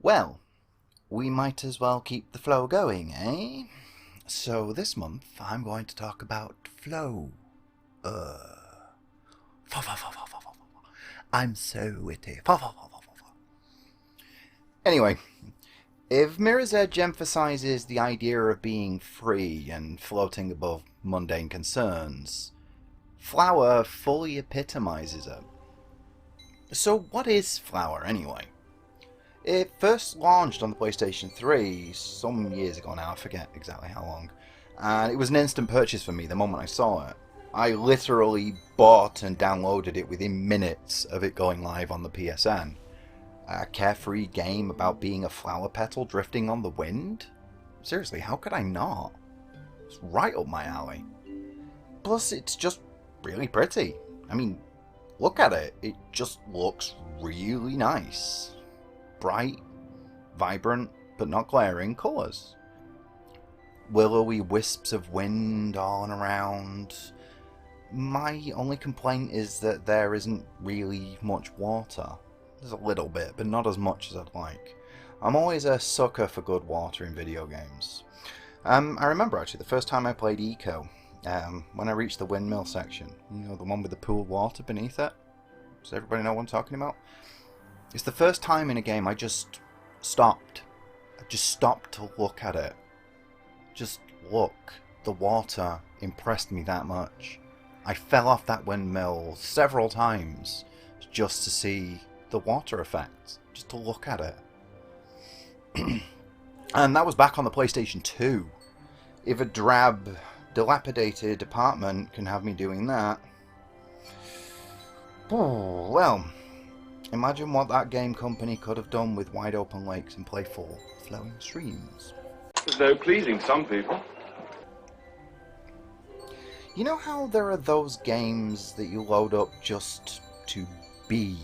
Well, we might as well keep the flow going, eh? So this month, I'm going to talk about flow. I'm so witty. Anyway, if Mirror's Edge emphasizes the idea of being free and floating above mundane concerns, Flower fully epitomizes it. So what is Flower, anyway? It first launched on the PlayStation 3 some years ago now, I forget exactly how long, and it was an instant purchase for me the moment I saw it. I literally bought and downloaded it within minutes of it going live on the PSN. A carefree game about being a flower petal drifting on the wind? Seriously, how could I not? It's right up my alley. Plus, it's just really pretty. I mean, look at it. It just looks really nice. Bright, vibrant, but not glaring colours. Willowy wisps of wind all around. My only complaint is that there isn't really much water. There's a little bit, but not as much as I'd like. I'm always a sucker for good water in video games. I remember actually the first time I played Eco, when I reached the windmill section. You know, the one with the pool of water beneath it? Does everybody know what I'm talking about? It's the first time in a game I just stopped. I just stopped to look at it. Just look. The water impressed me that much. I fell off that windmill several times just to see the water effect. Just to look at it. And that was back on the PlayStation 2. If a drab, dilapidated apartment can have me doing that, well, imagine what that game company could have done with wide open lakes and playful, flowing streams. Though pleasing some people. You know how there are those games that you load up just to be?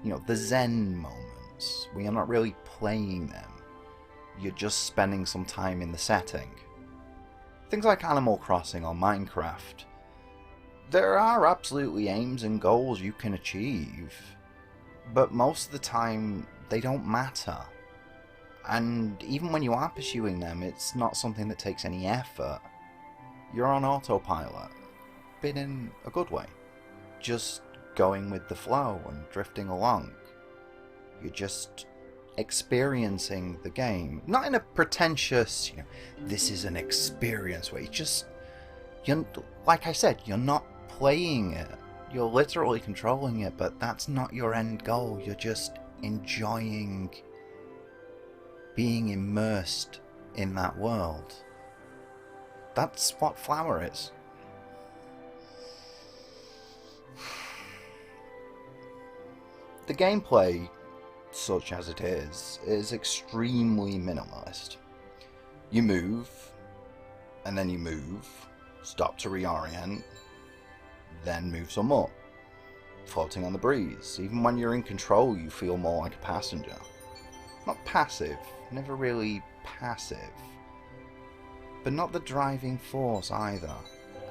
You know, the zen moments, where you're not really playing them. You're just spending some time in the setting. Things like Animal Crossing or Minecraft. There are absolutely aims and goals you can achieve, but most of the time they don't matter. And even when you are pursuing them, it's not something that takes any effort. You're on autopilot, but in a good way. Just going with the flow and drifting along. You're just experiencing the game. Not in a pretentious, this is an experience way. Like I said, you're not playing it. You're literally controlling it, but that's not your end goal. You're just enjoying being immersed in that world. That's what Flower is. The gameplay, such as it is extremely minimalist. You move, and then you move, stop to reorient, then move some more, floating on the breeze. Even when you're in control, you feel more like a passenger. Not passive, never really passive, but not the driving force either.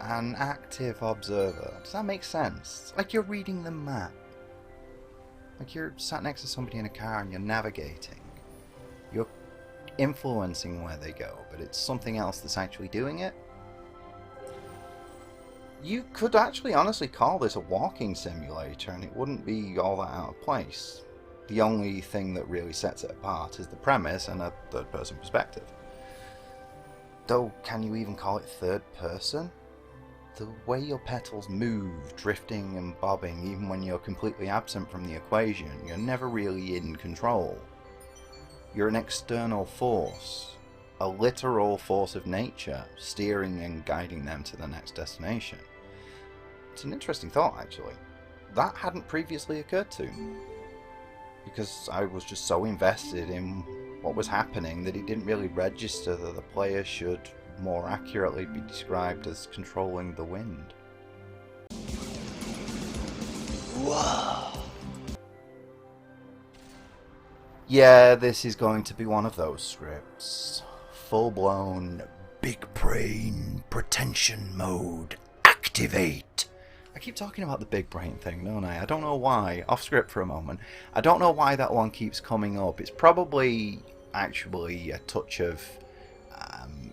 An active observer. Does that make sense? Like you're reading the map. Like you're sat next to somebody in a car and you're navigating. You're influencing where they go, but it's something else that's actually doing it. You could actually honestly call this a walking simulator and it wouldn't be all that out of place. The only thing that really sets it apart is the premise and a third-person perspective. Though, can you even call it third person? The way your petals move, drifting and bobbing, even when you're completely absent from the equation, you're never really in control. You're an external force, a literal force of nature, steering and guiding them to the next destination. It's an interesting thought, actually. That hadn't previously occurred to me, because I was just so invested in what was happening that it didn't really register that the player should more accurately be described as controlling the wind. Whoa! Yeah, this is going to be one of those scripts. Full-blown big brain pretension mode activate. I keep talking about the big brain thing, don't I? I don't know why. Off script for a moment. I don't know why that one keeps coming up. It's probably actually a touch of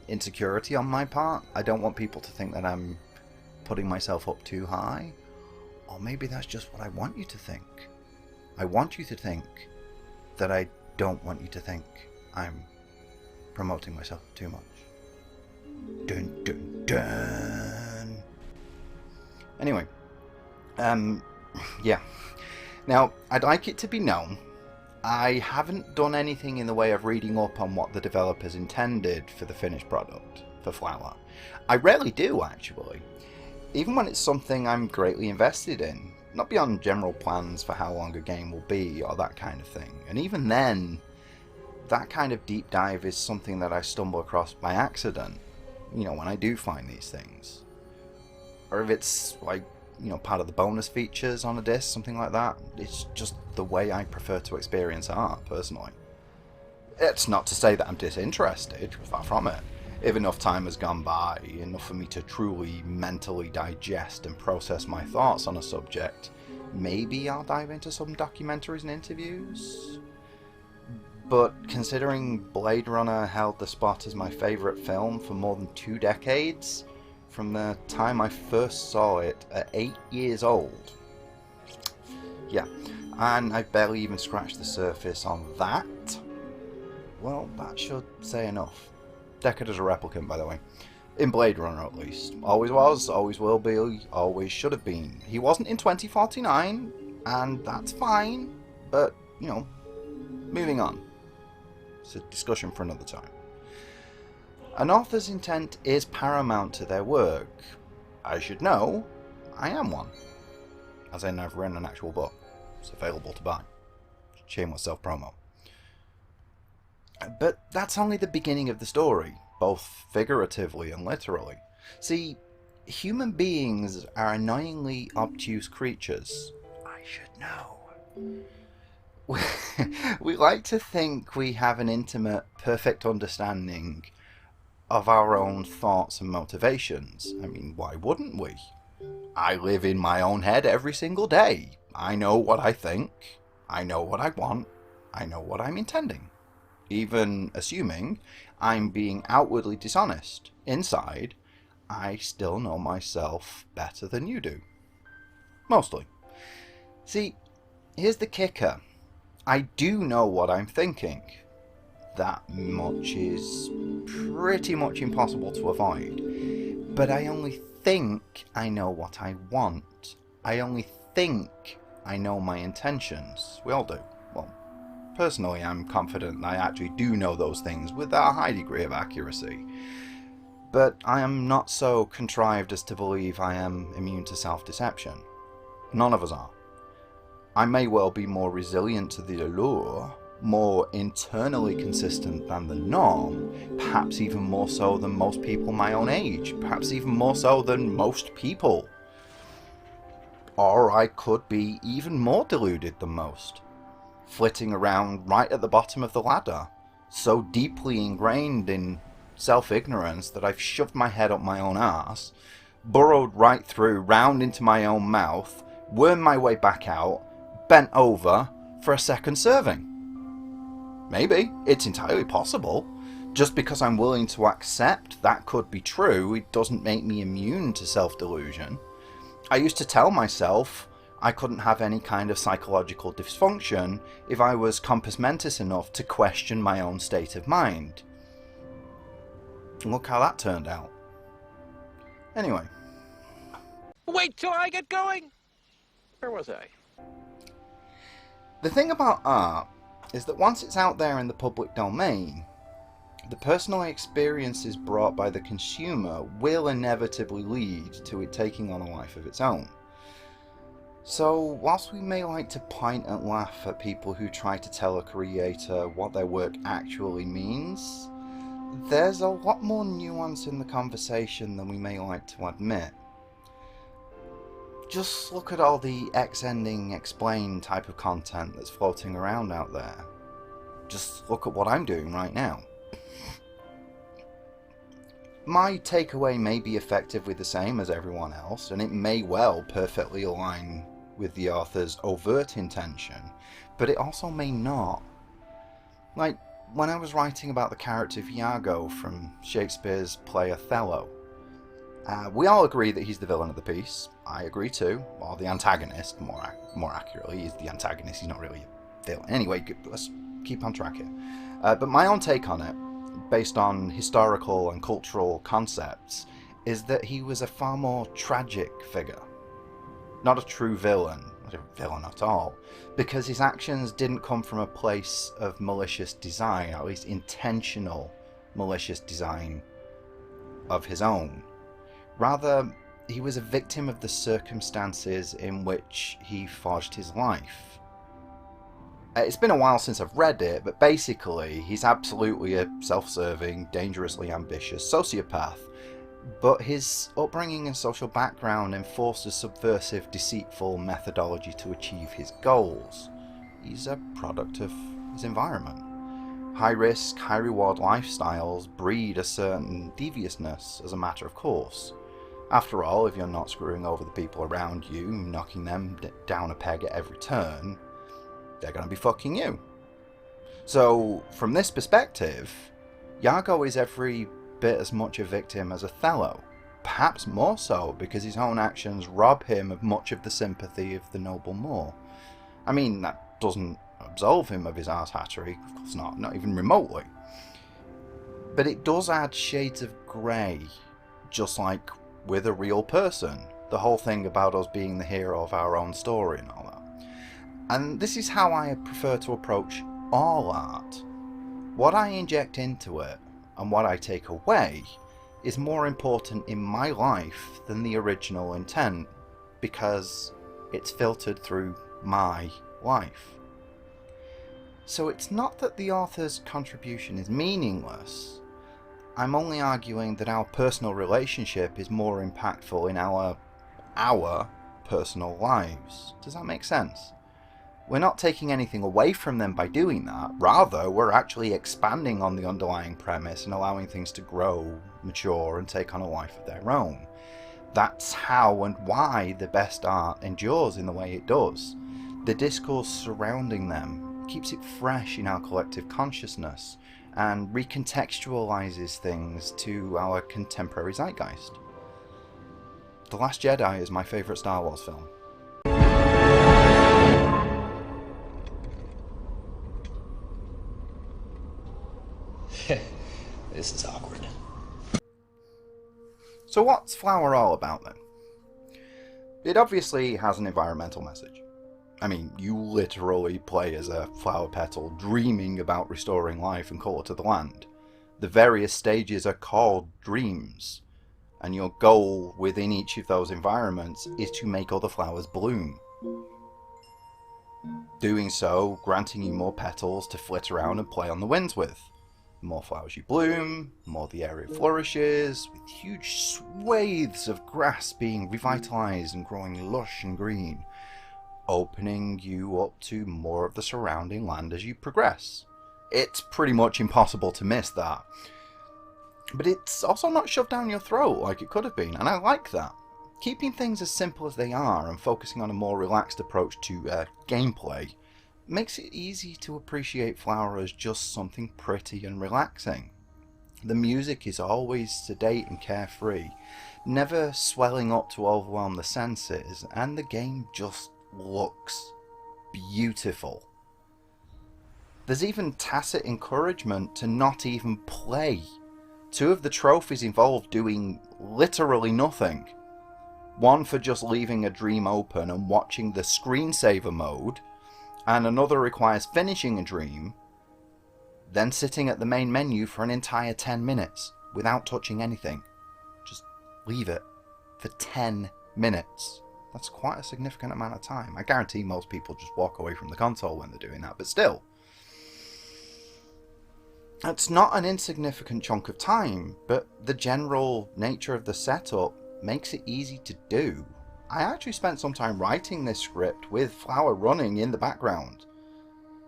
insecurity on my part. I don't want people to think that I'm putting myself up too high. Or maybe that's just what I want you to think. I want you to think that I don't want you to think I'm promoting myself too much. Dun dun dun. Anyway, yeah. Now, I'd like it to be known, I haven't done anything in the way of reading up on what the developers intended for the finished product for Flower. I rarely do, actually. Even when it's something I'm greatly invested in, not beyond general plans for how long a game will be or that kind of thing. And even then, that kind of deep dive is something that I stumble across by accident, you know, when I do find these things. Or if it's like, you know, part of the bonus features on a disc, something like that. It's just the way I prefer to experience art, personally. It's not to say that I'm disinterested, far from it. If enough time has gone by, enough for me to truly mentally digest and process my thoughts on a subject, maybe I'll dive into some documentaries and interviews. But considering Blade Runner held the spot as my favourite film for more than 2 decades, from the time I first saw it at 8 years old, yeah, and I've barely even scratched the surface on that, well, that should say enough. Deckard is a replicant, by the way. In Blade Runner, at least. Always was, always will be, always should have been. He wasn't in 2049, and that's fine, but, you know, moving on. It's a discussion for another time. An author's intent is paramount to their work. I should know, I am one. As in, I've written an actual book. It's available to buy. Shameless self-promo. But that's only the beginning of the story, both figuratively and literally. See, human beings are annoyingly obtuse creatures. I should know. We like to think we have an intimate, perfect understanding of our own thoughts and motivations. I mean, why wouldn't we? I live in my own head every single day. I know what I think. I know what I want. I know what I'm intending. Even assuming I'm being outwardly dishonest, inside, I still know myself better than you do. Mostly. See, here's the kicker. I do know what I'm thinking. That much is pretty much impossible to avoid. But I only think I know what I want. I only think I know my intentions. We all do. Well, personally, I'm confident I actually do know those things with a high degree of accuracy. But I am not so contrived as to believe I am immune to self-deception. None of us are. I may well be more resilient to the allure, more internally consistent than the norm, perhaps even more so than most people my own age, perhaps even more so than most people. Or I could be even more deluded than most, flitting around right at the bottom of the ladder, so deeply ingrained in self-ignorance that I've shoved my head up my own arse, burrowed right through, round into my own mouth, wormed my way back out, bent over for a second serving. Maybe, it's entirely possible. Just because I'm willing to accept that could be true, it doesn't make me immune to self-delusion. I used to tell myself I couldn't have any kind of psychological dysfunction if I was compos mentis enough to question my own state of mind. Look how that turned out. Anyway. Wait till I get going! Where was I? The thing about art is that once it's out there in the public domain, the personal experiences brought by the consumer will inevitably lead to it taking on a life of its own. So, whilst we may like to point and laugh at people who try to tell a creator what their work actually means, there's a lot more nuance in the conversation than we may like to admit. Just look at all the X-ending explain type of content that's floating around out there. Just look at what I'm doing right now. My takeaway may be effectively the same as everyone else, and it may well perfectly align with the author's overt intention, but it also may not. Like, when I was writing about the character of Iago from Shakespeare's play Othello, we all agree that he's the villain of the piece. I agree too, or the antagonist, more accurately. He's the antagonist, he's not really a villain. Anyway, let's keep on track here. But my own take on it, based on historical and cultural concepts, is that he was a far more tragic figure. Not a true villain, not a villain at all, because his actions didn't come from a place of malicious design, at least intentional malicious design of his own. Rather, he was a victim of the circumstances in which he forged his life. It's been a while since I've read it, but basically, he's absolutely a self-serving, dangerously ambitious sociopath. But his upbringing and social background enforced a subversive, deceitful methodology to achieve his goals. He's a product of his environment. High-risk, high-reward lifestyles breed a certain deviousness as a matter of course. After all, if you're not screwing over the people around you, knocking them down a peg at every turn, they're going to be fucking you. So, from this perspective, Iago is every bit as much a victim as Othello, perhaps more so because his own actions rob him of much of the sympathy of the noble Moor. I mean, that doesn't absolve him of his arsehattery, of course not even remotely. But it does add shades of grey, just like with a real person. The whole thing about us being the hero of our own story and all that. And this is how I prefer to approach all art. What I inject into it, and what I take away, is more important in my life than the original intent, because it's filtered through my life. So it's not that the author's contribution is meaningless. I'm only arguing that our personal relationship is more impactful in our personal lives. Does that make sense? We're not taking anything away from them by doing that. Rather, we're actually expanding on the underlying premise and allowing things to grow, mature, and take on a life of their own. That's how and why the best art endures in the way it does. The discourse surrounding them keeps it fresh in our collective consciousness and recontextualizes things to our contemporary zeitgeist. The Last Jedi is my favourite Star Wars film. This is awkward. So what's Flower all about then? It obviously has an environmental message. I mean, you literally play as a flower petal dreaming about restoring life and colour to the land. The various stages are called dreams, and your goal within each of those environments is to make other flowers bloom. Doing so, granting you more petals to flit around and play on the winds with. The more flowers you bloom, the more the area flourishes, with huge swathes of grass being revitalised and growing lush and green, opening you up to more of the surrounding land as you progress. It's pretty much impossible to miss that. But it's also not shoved down your throat like it could have been, and I like that. Keeping things as simple as they are and focusing on a more relaxed approach to gameplay makes it easy to appreciate Flower as just something pretty and relaxing. The music is always sedate and carefree, never swelling up to overwhelm the senses, and the game just looks beautiful. There's even tacit encouragement to not even play. 2 of the trophies involve doing literally nothing. One for just leaving a dream open and watching the screensaver mode, and another requires finishing a dream, then sitting at the main menu for an entire 10 minutes without touching anything. Just leave it for 10 minutes. That's quite a significant amount of time. I guarantee most people just walk away from the console when they're doing that, but still. It's not an insignificant chunk of time, but the general nature of the setup makes it easy to do. I actually spent some time writing this script with Flower running in the background,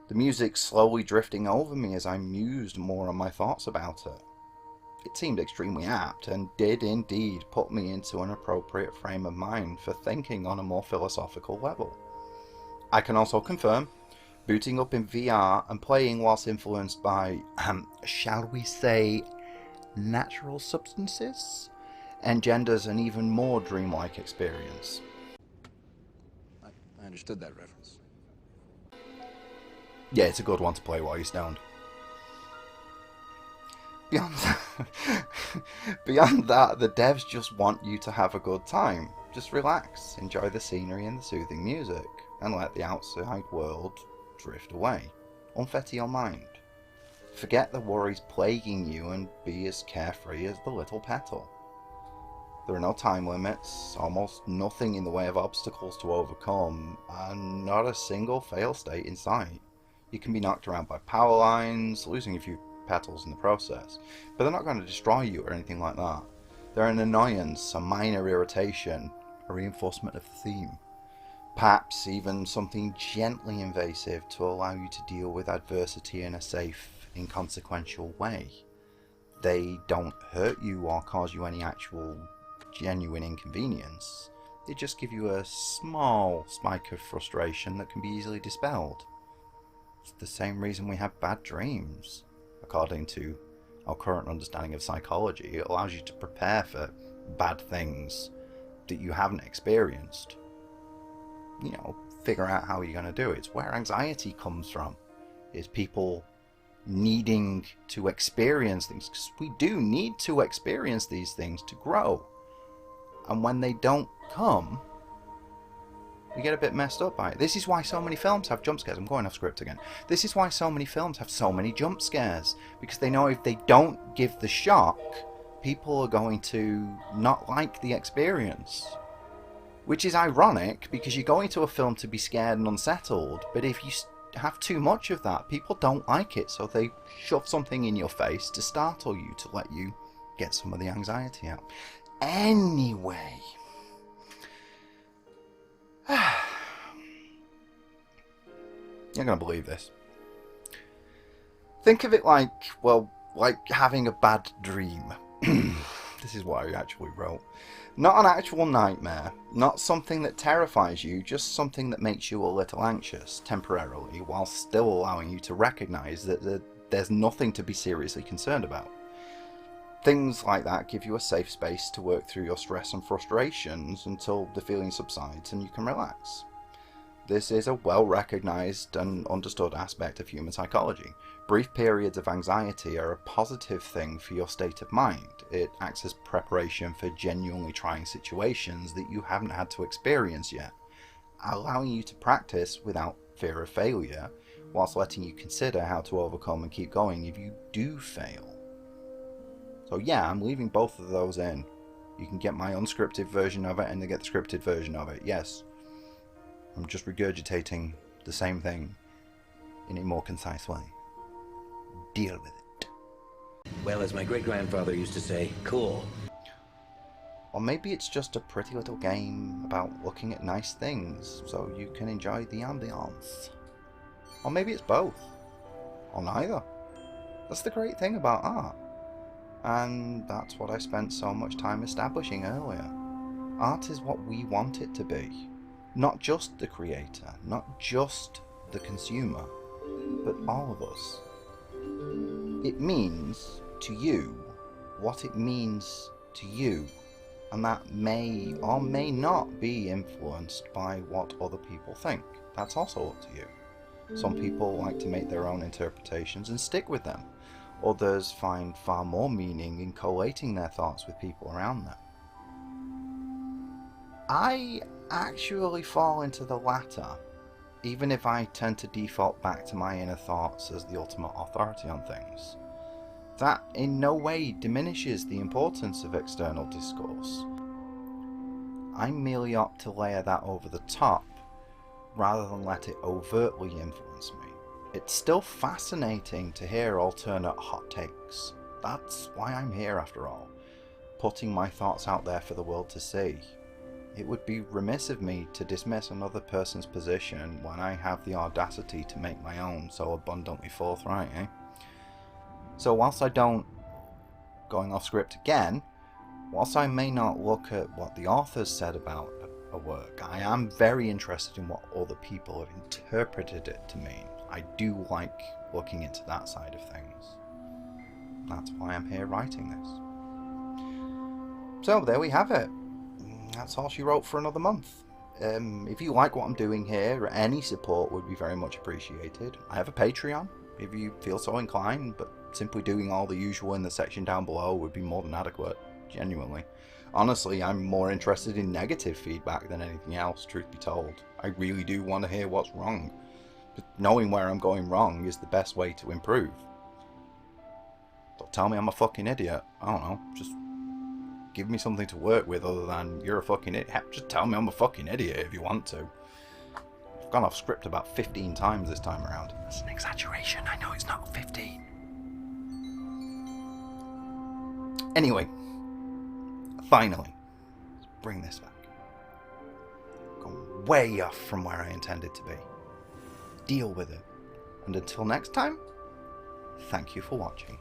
the music slowly drifting over me as I mused more on my thoughts about it. It seemed extremely apt, and did indeed put me into an appropriate frame of mind for thinking on a more philosophical level. I can also confirm, booting up in VR and playing whilst influenced by, shall we say, natural substances, engenders an even more dreamlike experience. I understood that reference. Yeah, it's a good one to play while you're stoned. Beyond that, the devs just want you to have a good time. Just relax, enjoy the scenery and the soothing music, and let the outside world drift away. Unfetter your mind. Forget the worries plaguing you and be as carefree as the little petal. There are no time limits, almost nothing in the way of obstacles to overcome, and not a single fail state in sight. You can be knocked around by power lines, losing a few petals in the process, but they're not going to destroy you or anything like that. They're an annoyance, a minor irritation, a reinforcement of the theme. Perhaps even something gently invasive to allow you to deal with adversity in a safe, inconsequential way. They don't hurt you or cause you any actual, genuine inconvenience. They just give you a small spike of frustration that can be easily dispelled. It's the same reason we have bad dreams. According to our current understanding of psychology, it allows you to prepare for bad things that you haven't experienced. Figure out how you're going to do it. It's where anxiety comes from, is people needing to experience things, because we do need to experience these things to grow. And when they don't come, we get a bit messed up by it. This is why so many films have jump scares. I'm going off script again. This is why so many films have so many jump scares, because they know if they don't give the shock, people are going to not like the experience. Which is ironic, because you're going to a film to be scared and unsettled, but if you have too much of that, people don't like it, so they shove something in your face to startle you, to let you get some of the anxiety out. Anyway, you're going to believe this. Think of it like having a bad dream. This is what I actually wrote. Not an actual nightmare, not something that terrifies you, just something that makes you a little anxious, temporarily, while still allowing you to recognize that there's nothing to be seriously concerned about. Things like that give you a safe space to work through your stress and frustrations until the feeling subsides and you can relax. This is a well-recognized and understood aspect of human psychology. Brief periods of anxiety are a positive thing for your state of mind. It acts as preparation for genuinely trying situations that you haven't had to experience yet, allowing you to practice without fear of failure, whilst letting you consider how to overcome and keep going if you do fail. So yeah, I'm leaving both of those in. You can get my unscripted version of it and then get the scripted version of it. Yes, I'm just regurgitating the same thing in a more concise way. Deal with it. Well, as my great-grandfather used to say, cool. Or maybe it's just a pretty little game about looking at nice things so you can enjoy the ambiance. Or maybe it's both. Or neither. That's the great thing about art. And that's what I spent so much time establishing earlier. Art is what we want it to be. Not just the creator, not just the consumer, but all of us. It means to you what it means to you, and that may or may not be influenced by what other people think. That's also up to you. Some people like to make their own interpretations and stick with them. Others find far more meaning in collating their thoughts with people around them. I actually fall into the latter, even if I tend to default back to my inner thoughts as the ultimate authority on things. That in no way diminishes the importance of external discourse. I merely opt to layer that over the top, rather than let it overtly influence me. It's still fascinating to hear alternate hot takes. That's why I'm here after all, putting my thoughts out there for the world to see. It would be remiss of me to dismiss another person's position when I have the audacity to make my own so abundantly forthright, So whilst I don't going off script again, whilst I may not look at what the authors said about a work, I am very interested in what other people have interpreted it to mean. I do like looking into that side of things. That's why I'm here writing this. So there we have it. That's all she wrote for another month. If you like what I'm doing here, any support would be very much appreciated. I have a Patreon, if you feel so inclined, but simply doing all the usual in the section down below would be more than adequate, genuinely. Honestly, I'm more interested in negative feedback than anything else, truth be told. I really do want to hear what's wrong. But knowing where I'm going wrong is the best way to improve. Don't tell me I'm a fucking idiot. I don't know, just give me something to work with other than you're a fucking idiot. Just tell me I'm a fucking idiot if you want to. I've gone off script about 15 times this time around. That's an exaggeration, I know it's not 15. Anyway, finally, let's bring this back. Gone way off from where I intended to be. Deal with it. And until next time, thank you for watching.